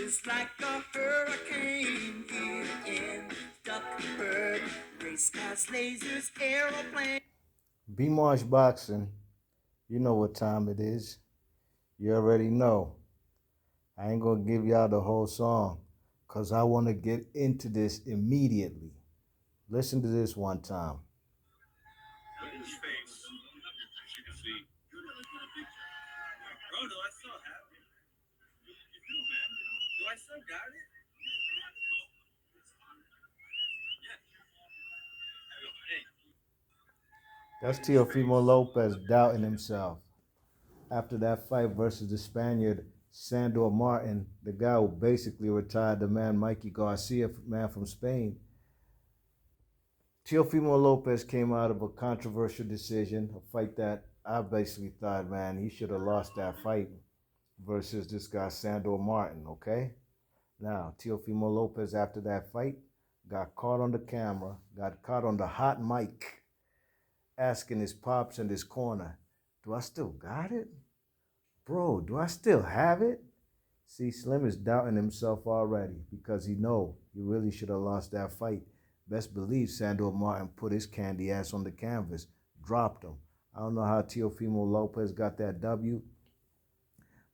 is like a hurricane here in Duckburg. Race cars, lasers, aeroplanes. B-Marsh Boxing, you know what time it is. You already know. I ain't gonna give y'all the whole song because I want to get into this immediately. Listen to this one time. Look at his face. As you can see. Bro, do I still have it? You do, man. Do I still got it? That's Teofimo Lopez doubting himself after that fight versus the Spaniard Sandor Martin, the guy who basically retired the man Mikey Garcia, man from Spain. Teofimo Lopez came out of a controversial decision, a fight that I basically thought, man, he should have lost that fight versus this guy Sandor Martin, okay? Now, Teofimo Lopez, after that fight, got caught on the camera, got caught on the hot mic, asking his pops in his corner, do I still got it? Bro, do I still have it? See, Slim is doubting himself already because he know he really should have lost that fight. Best believe Sandor Martin put his candy ass on the canvas, dropped him. I don't know how Teofimo Lopez got that W,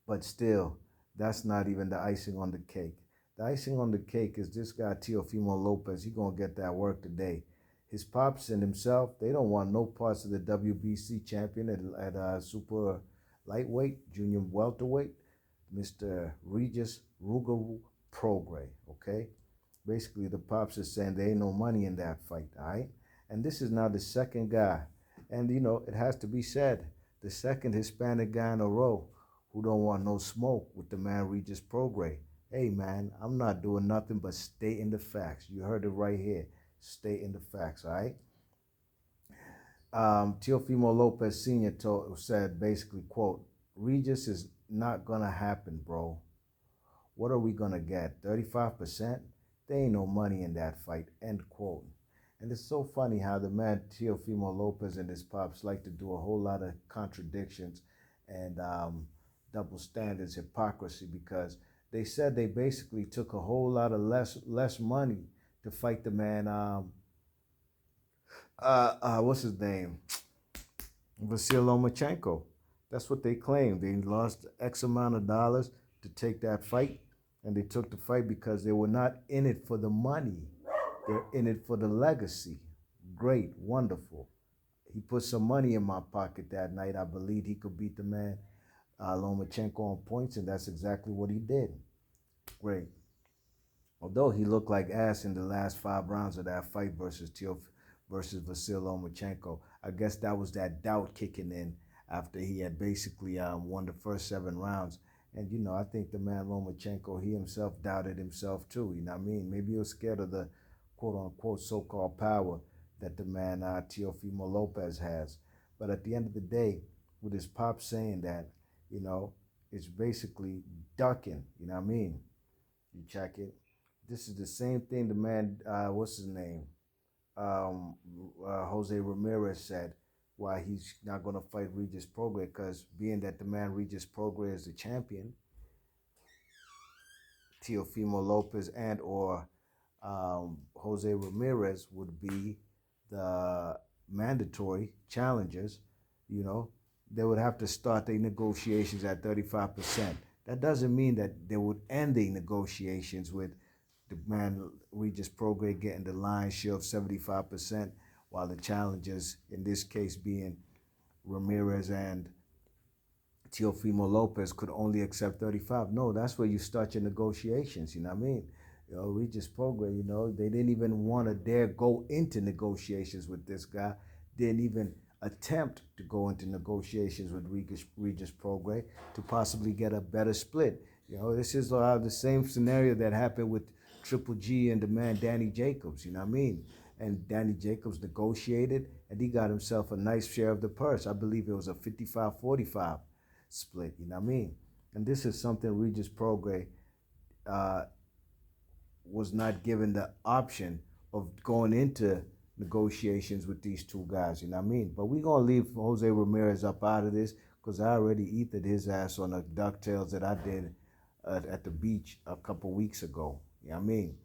but still, that's not even the icing on the cake. The icing on the cake is this guy Teofimo Lopez. He gonna get that work today. His pops and himself, they don't want no parts of the WBC champion at super lightweight, junior welterweight, Mr. Regis Rugaru Prograis, okay? Basically, the pops is saying there ain't no money in that fight, all right? And this is now the second guy. And, you know, it has to be said, the second Hispanic guy in a row who don't want no smoke with the man Regis Prograis. Hey, man, I'm not doing nothing but stating the facts. You heard it right here. Stating the facts, all right? Teofimo Lopez Sr. said basically, quote, Regis is not going to happen, bro. What are we going to get? 35%? There ain't no money in that fight, end quote. And it's so funny how the man Teofimo Lopez and his pops like to do a whole lot of contradictions and double standards, hypocrisy, because they said they basically took a whole lot of less money to fight the man, what's his name? Vasyl Lomachenko. That's what they claimed. They lost X amount of dollars to take that fight, and they took the fight because they were not in it for the money. They're in it for the legacy. Great, wonderful. He put some money in my pocket that night. I believed he could beat the man Lomachenko on points, and that's exactly what he did. Great. Although he looked like ass in the last 5 rounds of that fight versus Vasyl Lomachenko, I guess that was that doubt kicking in after he had basically won the first 7 rounds. And, you know, I think the man Lomachenko, he himself doubted himself too. You know what I mean? Maybe he was scared of the quote-unquote so-called power that the man Teofimo Lopez has. But at the end of the day, with his pop saying that, you know, it's basically ducking. You know what I mean? You check it. This is the same thing the man, what's his name? Jose Ramirez said why he's not going to fight Regis Prograis, because being that the man Regis Prograis is the champion, Teofimo Lopez and or Jose Ramirez would be the mandatory challengers. You know, they would have to start their negotiations at 35%. That doesn't mean that they would end the negotiations with the man Regis Prograis getting the lion's share of 75%, while the challengers, in this case being Ramirez and Teofimo Lopez, could only accept 35. No, that's where you start your negotiations, you know what I mean? You know, Regis Prograis, you know, they didn't even want to dare go into negotiations with this guy, didn't even attempt to go into negotiations with Regis Prograis to possibly get a better split. You know, this is the same scenario that happened with Triple G and the man Danny Jacobs, you know what I mean? And Danny Jacobs negotiated, and he got himself a nice share of the purse. I believe it was a 55-45 split, you know what I mean? And this is something Regis Prograis was not given the option of going into negotiations with these two guys, you know what I mean? But we're going to leave Jose Ramirez up out of this because I already ethered his ass on the DuckTales that I did at the beach a couple weeks ago. You know what I mean?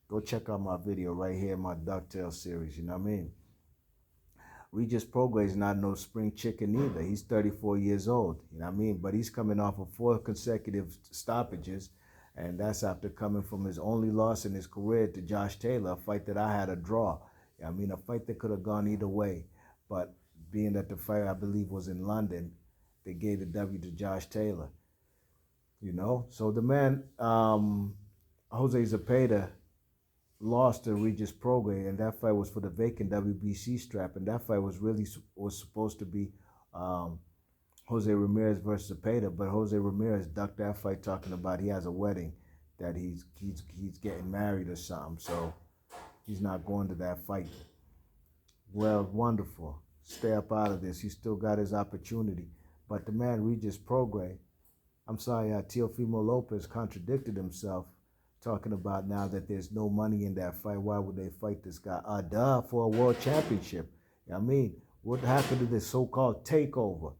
Go check out my video right here, my DuckTales series. You know what I mean? Regis Prograis is not no spring chicken either. He's 34 years old. You know what I mean? But he's coming off of 4 consecutive stoppages, and that's after coming from his only loss in his career to Josh Taylor, a fight that I had a draw. You know what I mean, a fight that could have gone either way. But being that the fight, I believe, was in London, they gave the W to Josh Taylor. You know? So the man, Jose Zepeda, lost to Regis Prograis, and that fight was for the vacant WBC strap, and that fight was supposed to be Jose Ramirez versus Zepeda, but Jose Ramirez ducked that fight, talking about he has a wedding, that he's getting married or something, so he's not going to that fight. Well, wonderful. Stay up out of this. He still got his opportunity, but the man Regis Prograis, Teofimo Lopez contradicted himself, talking about now that there's no money in that fight. Why would they fight this guy? For a world championship. I mean, what happened to this so-called takeover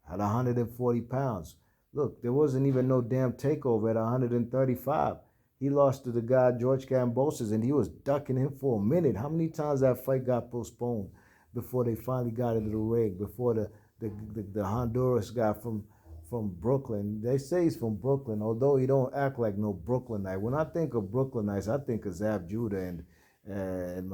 at 140 pounds? Look, there wasn't even no damn takeover at 135. He lost to the guy, George Kambosos, and he was ducking him for a minute. How many times that fight got postponed before they finally got into the ring, before the Honduras guy from Brooklyn. They say he's from Brooklyn, although he don't act like no Brooklynite. When I think of Brooklynites, I think of Zab Judah and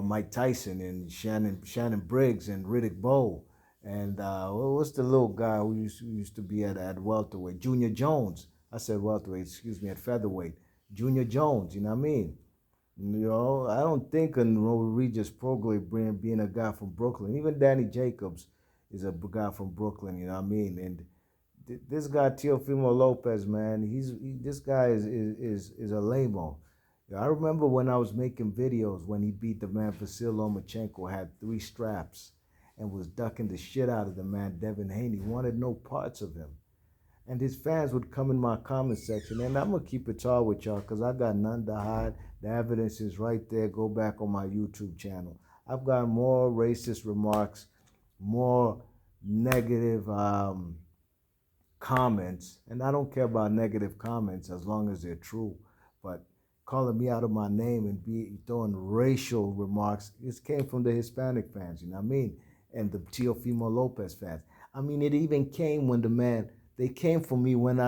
Mike Tyson and Shannon Briggs and Riddick Bowe and what's the little guy who used to be at welterweight? Junior Jones. I said welterweight, excuse me, at featherweight. Junior Jones. You know what I mean? You know, I don't think of Regis Prograis being a guy from Brooklyn. Even Danny Jacobs is a guy from Brooklyn, you know what I mean? And this guy Teofimo Lopez, man, this guy is a lame-o. I remember when I was making videos when he beat the man Vasil Lomachenko, had 3 straps, and was ducking the shit out of the man Devin Haney. Wanted no parts of him. And his fans would come in my comment section, and I'm going to keep it tall with y'all because I got none to hide. The evidence is right there. Go back on my YouTube channel. I've got more racist remarks, more negative comments, and I don't care about negative comments as long as they're true, but calling me out of my name and throwing racial remarks, it came from the Hispanic fans, you know what I mean, and the Teofimo Lopez fans. I mean, it even came when they came for me when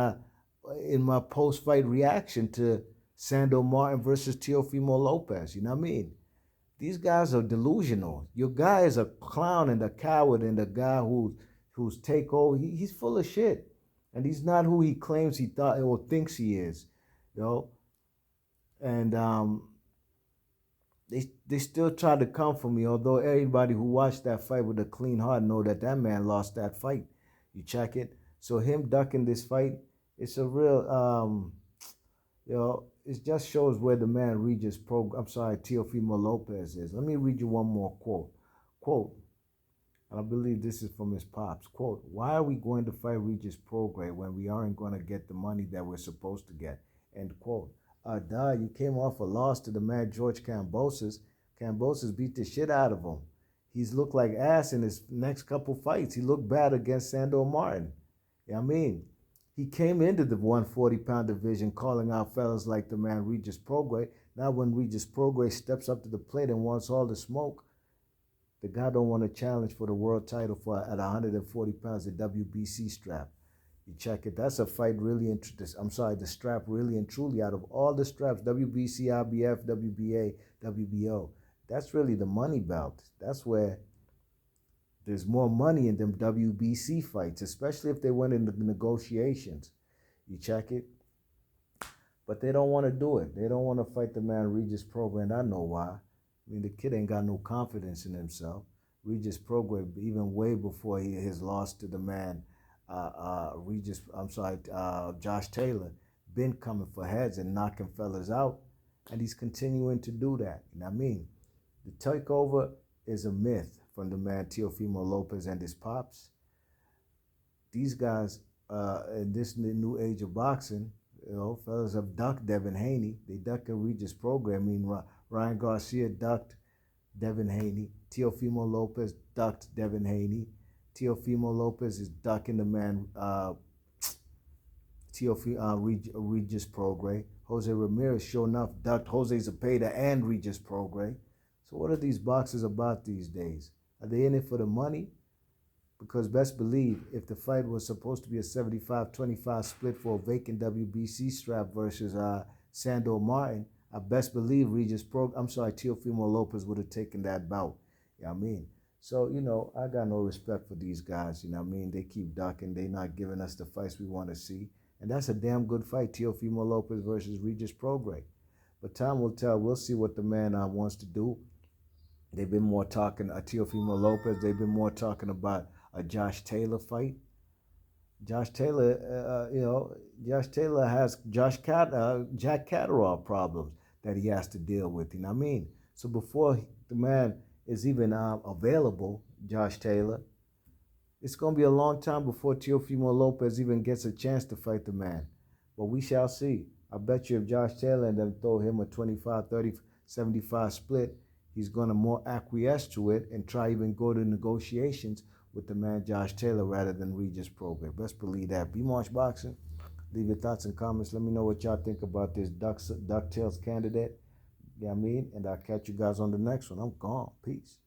in my post-fight reaction to Sandor Martin versus Teofimo Lopez, you know what I mean? These guys are delusional. Your guy is a clown and a coward and a guy who's takeover. He's full of shit. And he's not who he claims he thought or thinks he is. You know? And they still try to come for me, although everybody who watched that fight with a clean heart know that man lost that fight. You check it. So him ducking this fight, it's a real it just shows where the man Teofimo Lopez is. Let me read you one more quote. Quote, and I believe this is from his pops. Quote, why are we going to fight Regis Prograis when we aren't going to get the money that we're supposed to get? End quote. You came off a loss to the man George Kambosos. Kambosos beat the shit out of him. He's looked like ass in his next couple fights. He looked bad against Sandor Martin. You know what I mean? He came into the 140-pound division calling out fellas like the man Regis Prograis. Now when Regis Prograis steps up to the plate and wants all the smoke, the guy don't want to challenge for the world title at 140 pounds, the WBC strap. You check it. That's a fight really the strap really and truly out of all the straps, WBC, IBF, WBA, WBO, that's really the money belt. That's where there's more money in them WBC fights, especially if they went into negotiations. You check it. But they don't want to do it. They don't want to fight the man Regis Prograis, and I know why. I mean, the kid ain't got no confidence in himself. Regis Prograis, even way before his loss to the man Josh Taylor, been coming for heads and knocking fellas out, and he's continuing to do that. You know what I mean? The takeover is a myth from the man Teofimo Lopez and his pops. These guys, in this new age of boxing, fellas have ducked Devin Haney. They ducked Regis Prograis. I mean, Ryan Garcia ducked Devin Haney. Teofimo Lopez ducked Devin Haney. Teofimo Lopez is ducking the man Regis Prograis. Jose Ramirez, sure enough, ducked Jose Zepeda and Regis Prograis. So what are these boxers about these days? Are they in it for the money? Because best believe, if the fight was supposed to be a 75-25 split for a vacant WBC strap versus Sandor Martin, I best believe Teofimo Lopez would have taken that bout. You know what I mean? So, I got no respect for these guys. You know what I mean? They keep ducking. They not giving us the fights we want to see. And that's a damn good fight, Teofimo Lopez versus Regis Prograis. But time will tell. We'll see what the man wants to do. They've been more talking, Teofimo Lopez, they've been more talking about a Josh Taylor fight. Josh Taylor, Josh Taylor has Jack Catterall problems that he has to deal with. You know what I mean? So before the man is even available, Josh Taylor, it's going to be a long time before Teofimo Lopez even gets a chance to fight the man. But we shall see. I bet you if Josh Taylor and them throw him a 25-30, 75 split, he's going to more acquiesce to it and try even go to negotiations with the man Josh Taylor rather than Regis Prograis. Best believe that. B-March Boxing. Leave your thoughts and comments. Let me know what y'all think about this DuckTales candidate. You know what I mean? And I'll catch you guys on the next one. I'm gone. Peace.